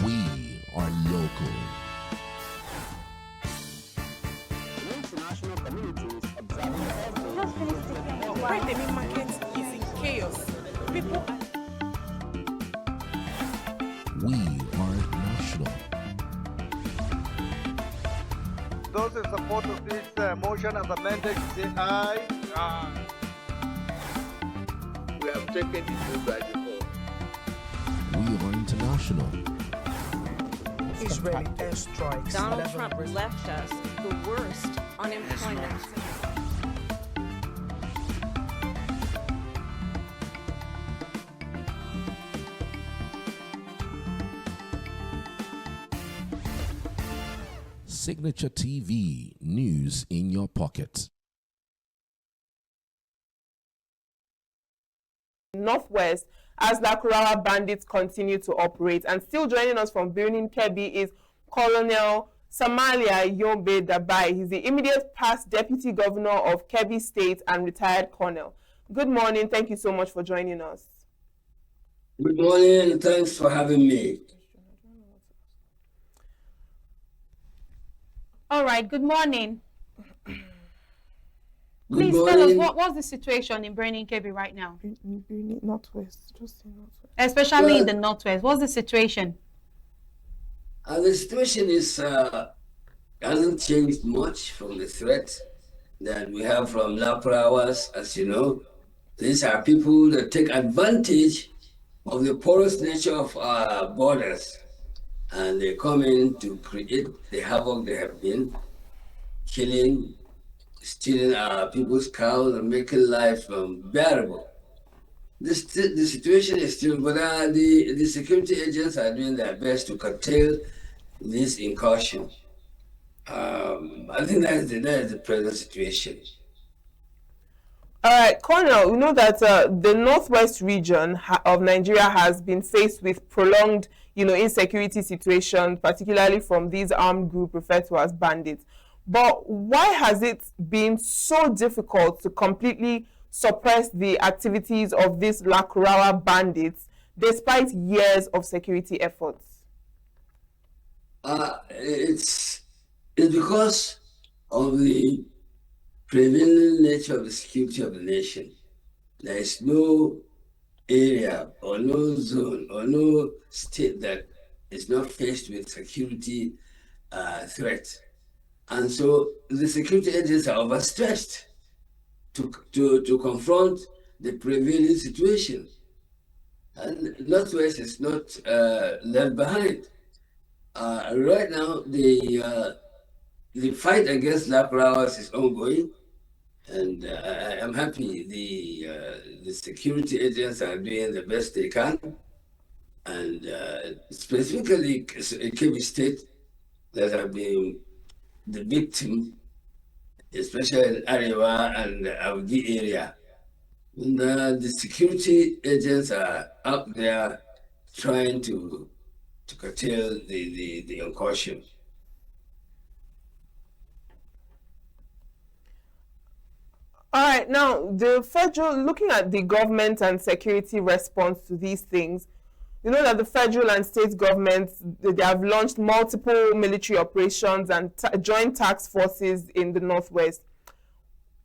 We are local. International communities observing the Just finished the Right, the main market is in chaos. People We are national. Those in support of this motion as amended, say aye. Aye. We have taken it to by default. We are international. Israeli airstrikes. Donald Trump left us the worst unemployment. Signature TV, news in your pocket. Northwest as Lakurawa bandits continue to operate. And still joining us from Birnin Kebbi is Colonel Samalia Yombe Dabai. He's the immediate past Deputy Governor of Kebbi State and retired colonel. Good morning. Thank you so much for joining us. Good morning, and thanks for having me. All right, good morning. Good Please morning. tell us what's the situation in Birnin Kebbi right now, Northwest, just in Northwest. especially in the Northwest. What's the situation? The situation is hasn't changed much from the threat that we have from Laparawas, as you know. These are people that take advantage of the porous nature of our borders, and they come in to create the havoc they have been killing, stealing our people's cows and making life unbearable. The situation is still, but the security agents are doing their best to curtail this incursion. I think that is the present situation. All right, Colonel, we know that the Northwest region of Nigeria has been faced with prolonged, insecurity situations, particularly from these armed groups referred to as bandits. But why has it been so difficult to completely suppress the activities of these Lakurawa bandits despite years of security efforts? It's because of the prevailing nature of the security of the nation. There is no area or no zone or no state that is not faced with security threat. And so the security agents are overstretched to confront the prevailing situation. And Northwest is not left behind. Right now, the fight against Laparawas is ongoing, and I am happy the security agents are doing the best they can, and specifically Kebbi State that have been the victim, especially in Arewa and Audi area. And, the security agents are out there trying to curtail the incursion. All right, now looking at the government and security response to these things, you know that the federal and state governments, they have launched multiple military operations and joint task forces in the Northwest.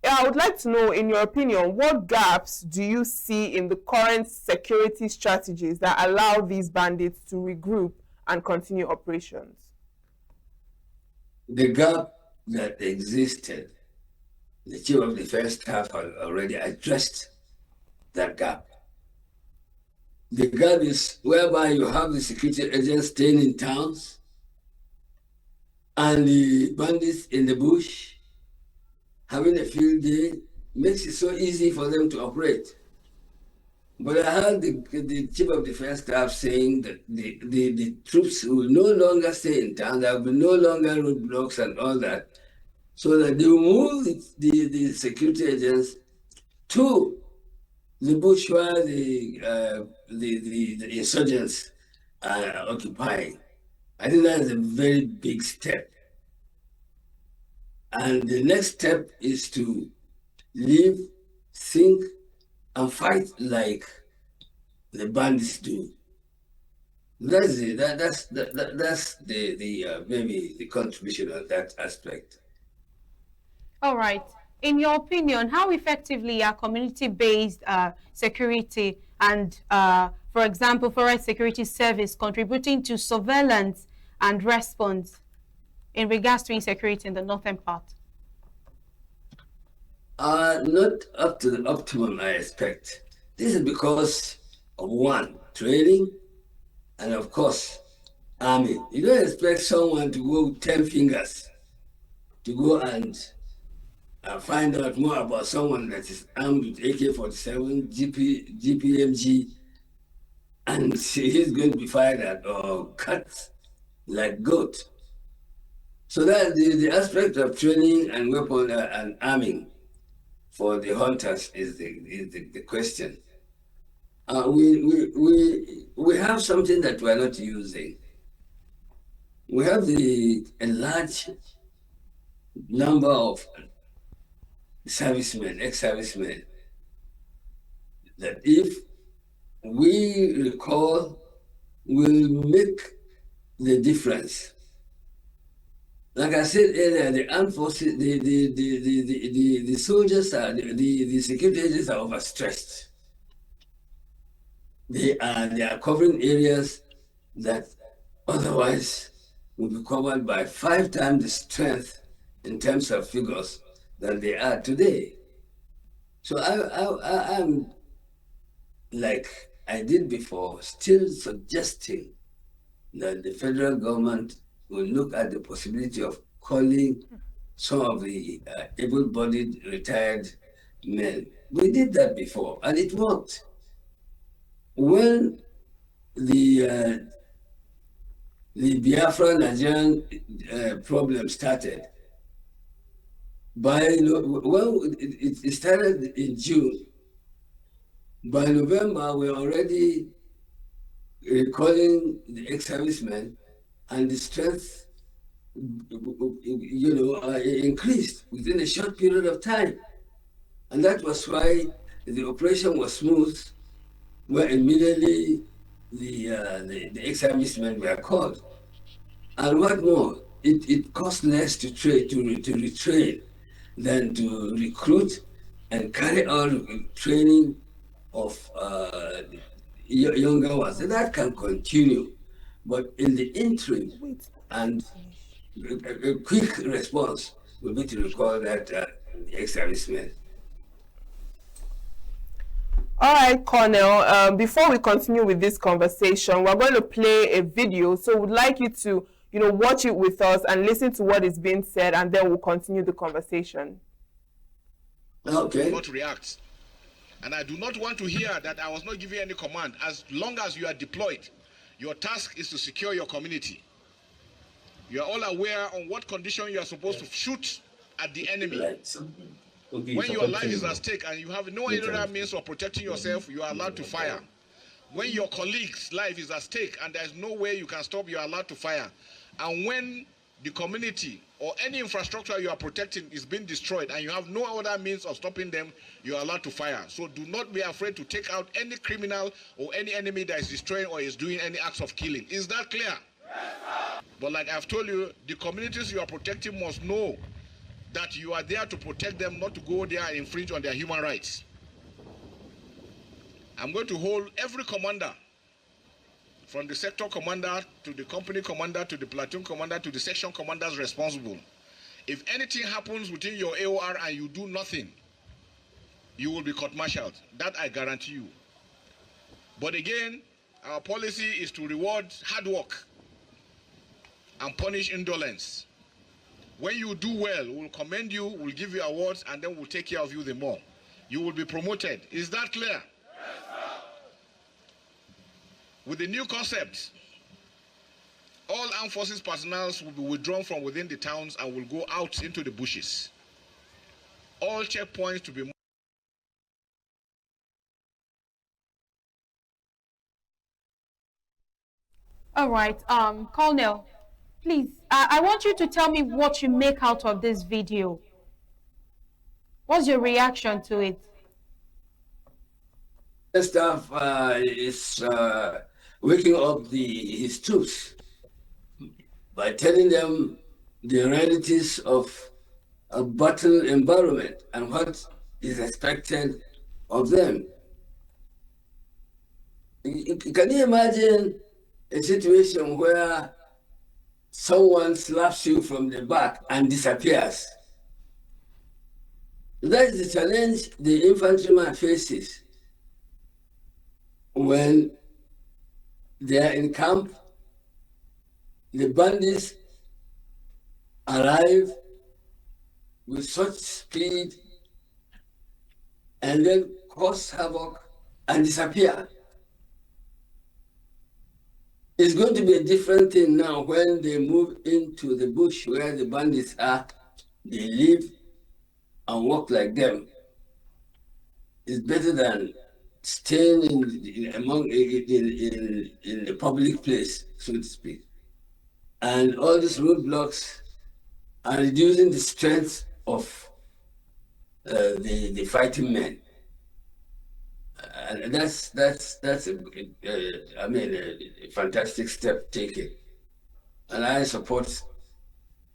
I would like to know, in your opinion, what gaps do you see in the current security strategies that allow these bandits to regroup and continue operations? The gap that existed, the Chief of Defense Staff has already addressed that gap. The gap is whereby you have the security agents staying in towns and the bandits in the bush having a field day makes it so easy for them to operate. But I heard the Chief of Defense Staff saying that the troops will no longer stay in town, there will be no longer roadblocks and all that, so that they will move the security agents to the bush where the insurgents are occupying. I think that is a very big step. And the next step is to live, think, and fight like the bandits do. That's the maybe the contribution on that aspect. All right. In your opinion, how effectively are community-based security and, for example, Forest Security Service contributing to surveillance and response in regards to insecurity in the northern part? Not up to the optimum, I expect. This is because of one, training, and of course, army. You don't expect someone to go 10 fingers to go and find out more about someone that is armed with AK-47, GPMG, and he's going to be fired at or cut like goat. So that the aspect of training and weapon and arming for the hunters is the question. We have something that we're not using. We have a large number of servicemen, ex-servicemen, that if we recall will make the difference. Like I said earlier, the armed forces, the soldiers are, the security agents are overstressed. They are covering areas that otherwise would be covered by 5 times the strength in terms of figures than they are today. So I'm, like I did before, still suggesting that the federal government will look at the possibility of calling some of the able-bodied retired men. We did that before, and it worked. When the Biafra Nigerian problem started, it started in June. By November, we're already recalling the ex-servicemen, and the strength, increased within a short period of time. And that was why the operation was smooth, where immediately the ex-servicemen were called. And what more, it cost less to retrain than to recruit and carry out training of younger ones. And that can continue. But in the interim, and a quick response will be to recall that the ex-servicemen. All right, Colonel, before we continue with this conversation, we're going to play a video. So we'd like you to, watch it with us and listen to what is being said, and then we'll continue the conversation. Okay. Not react. And I do not want to hear that I was not giving any command. As long as you are deployed, your task is to secure your community. You are all aware on what condition you are supposed to shoot at the enemy. When your life is at stake and you have no other means of protecting yourself, you are allowed to fire. When your colleague's life is at stake and there's no way you can stop, you are allowed to fire. And when the community or any infrastructure you are protecting is being destroyed and you have no other means of stopping them, you are allowed to fire. So do not be afraid to take out any criminal or any enemy that is destroying or is doing any acts of killing. Is that clear? Yes, sir. But like I've told you, the communities you are protecting must know that you are there to protect them, not to go there and infringe on their human rights. I'm going to hold every commander, from the sector commander to the company commander to the platoon commander to the section commanders responsible. If anything happens within your AOR and you do nothing, you will be court-martialed. That I guarantee you. But again, our policy is to reward hard work and punish indolence. When you do well, we'll commend you, we'll give you awards, and then we'll take care of you the more. You will be promoted. Is that clear? Yes, sir. With the new concept, all armed forces personnel will be withdrawn from within the towns and will go out into the bushes. All checkpoints to be All right, Colonel, please, I want you to tell me what you make out of this video. What's your reaction to it? This stuff is waking up his troops by telling them the realities of a battle environment and what is expected of them. Can you imagine a situation where someone slaps you from the back and disappears? That is the challenge the infantryman faces when they are in camp. The bandits arrive with such speed and then cause havoc and disappear. It's going to be a different thing now when they move into the bush where the bandits are. They live and walk like them. It's better than staying in the public place, so to speak. And all these roadblocks are reducing the strength of the fighting men. And that's a fantastic step taken. And I support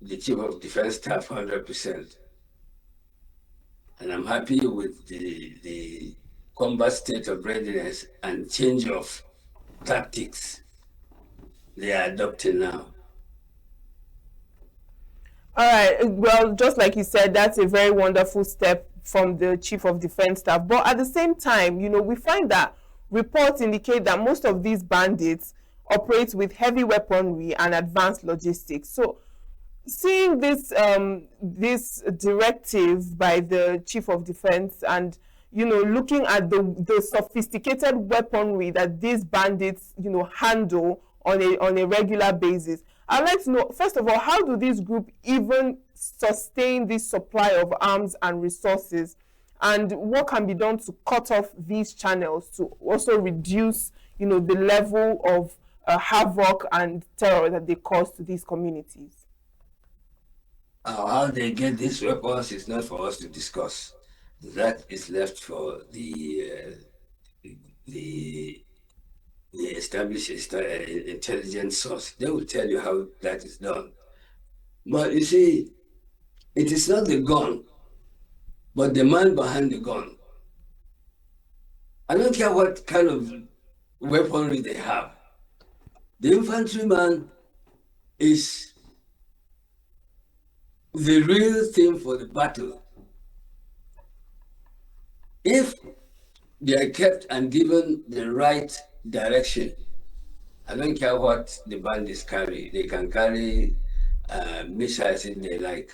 the Chief of Defense Staff 100%. And I'm happy with the combat state of readiness and change of tactics they are adopting now. All right. Well, just like you said, that's a very wonderful step from the Chief of Defense Staff. But at the same time, you know, we find that reports indicate that most of these bandits operate with heavy weaponry and advanced logistics. So, seeing this this directive by the Chief of Defense and, you know, looking at the sophisticated weaponry that these bandits, you know, handle on a regular basis, I'd like to know, first of all, how do these groups even sustain this supply of arms and resources? And what can be done to cut off these channels to also reduce, you know, the level of havoc and terror that they cause to these communities? How they get these weapons is not for us to discuss. That is left for the established intelligence source. They will tell you how that is done. But you see, it is not the gun, but the man behind the gun. I don't care what kind of weaponry they have. The infantryman is the real thing for the battle. If they are kept and given the right direction, I don't care what the bandits carry. They can carry missiles if they like.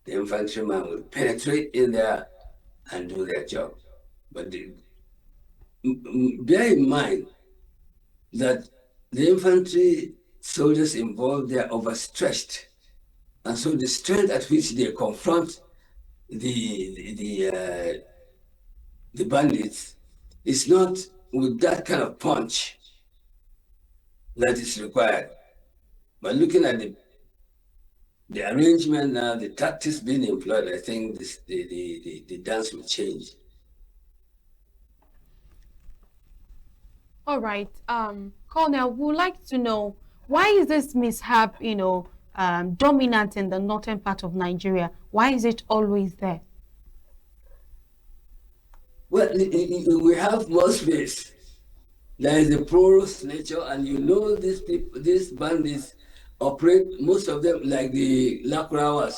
The infantryman will penetrate in there and do their job. But bear in mind that the infantry soldiers involved, they are overstretched. And so the strength at which they confront the bandits is not with that kind of punch that is required. But looking at the arrangement now, the tactics being employed, I think the dance will change. All right, Colonel, we would like to know, why is this mishap, you know, dominant in the northern part of Nigeria? Why is it always there? Well, we have more space. There is a porous nature, and you know these people, these bandits operate, most of them, like the Lakrawas.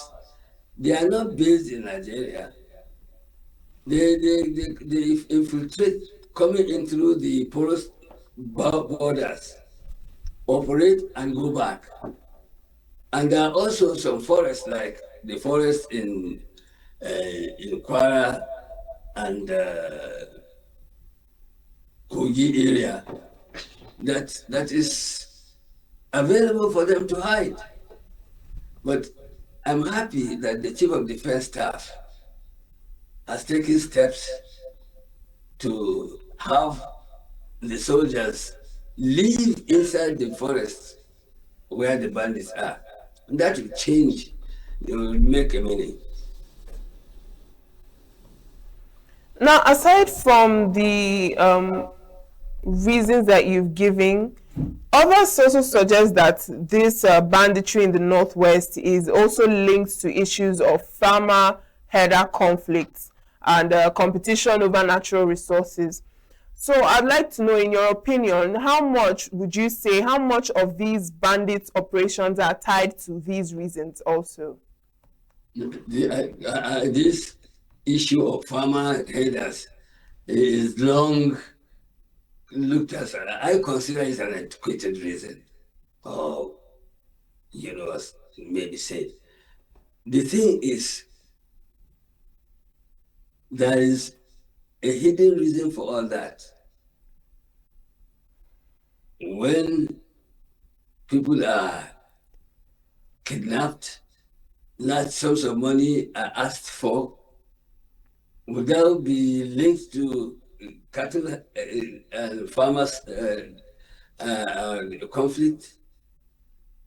They are not based in Nigeria. They infiltrate, coming in through the porous borders, operate and go back. And there are also some forests, like the forest in Kwara and Kogi area, that is available for them to hide. But I'm happy that the Chief of Defense Staff has taken steps to have the soldiers live inside the forest where the bandits are. And that will change, it will make a meaning. Now, aside from the reasons that you've given, others also suggest that this banditry in the Northwest is also linked to issues of farmer-herder conflicts and competition over natural resources. So I'd like to know, in your opinion, how much would you say, how much of these bandit operations are tied to these reasons also? This issue of farmer herders is long looked at. I consider it an antiquated reason, or as maybe said. The thing is, there is a hidden reason for all that. When people are kidnapped, large sums of money are asked for, would that be linked to cattle and farmers conflict?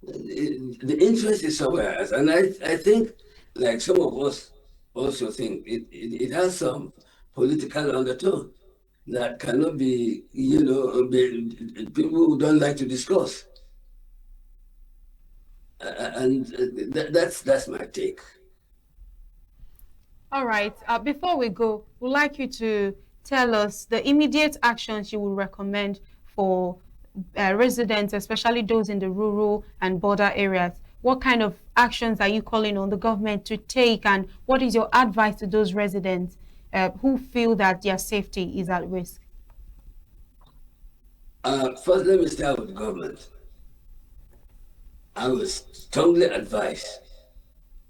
The interest is somewhere else. And I think, like some of us also think, it has some political undertone that cannot be, people who don't like to discuss. And that's my take. All right. Before we go, we'd like you to tell us the immediate actions you would recommend for residents, especially those in the rural and border areas. What kind of actions are you calling on the government to take, and what is your advice to those residents who feel that their safety is at risk? First, let me start with the government. I would strongly advise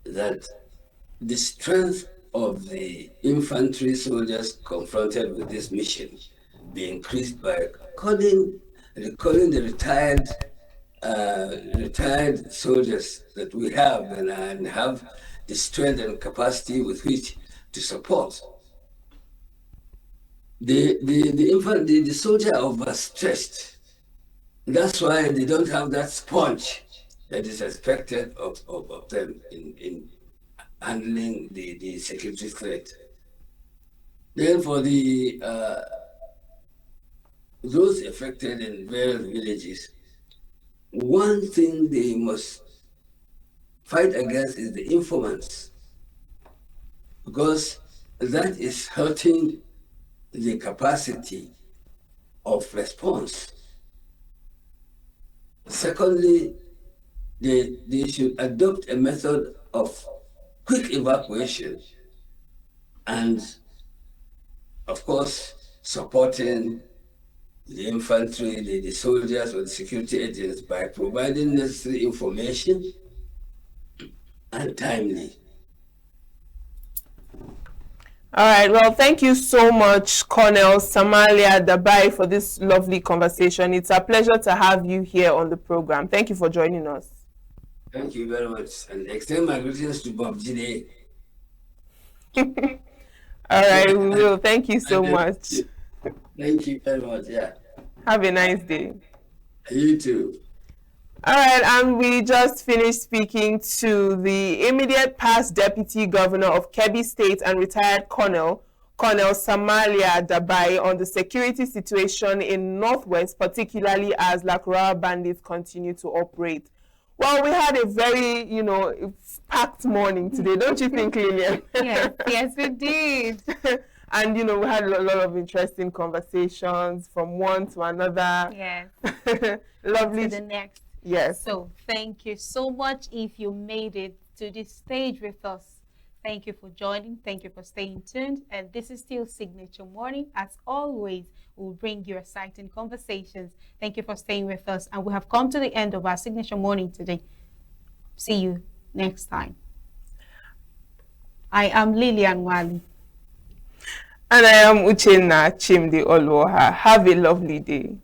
that the strength of the infantry soldiers confronted with this mission be increased by recalling the retired soldiers that we have and have the strength and capacity with which to support. The soldier are overstressed. That's why they don't have that sponge that is expected of them in handling the security threat. Then for those affected in various villages, one thing they must fight against is the informants, because that is hurting the capacity of response. Secondly, they should adopt a method of quick evacuation and, of course, supporting the infantry, the soldiers or the security agents by providing necessary information and timely. All right. Well, thank you so much, Colonel Samalia Dabai, for this lovely conversation. It's a pleasure to have you here on the program. Thank you for joining us. Thank you very much. And extend my greetings to Bob Jide. All right, we will. Thank you so much. Thank you very much. Yeah. Have a nice day. You too. All right, and we just finished speaking to the immediate past Deputy Governor of Kebbi State and retired Colonel Samalia Dabai, on the security situation in Northwest, particularly as Lakurawa bandits continue to operate. Well, we had a very, packed morning today, don't you think, Lillian? Yes, we did. And, we had a lot of interesting conversations from one to another. Yes. Lovely. To the next. Yes. So thank you so much if you made it to this stage with us. Thank you for joining. Thank you for staying tuned. And this is still Signature Morning. As always, we'll bring you exciting conversations. Thank you for staying with us. And we have come to the end of our Signature Morning today. See you next time. I am Lillian Wali. And I am Uchenna Chimdi Olwoha. Have a lovely day.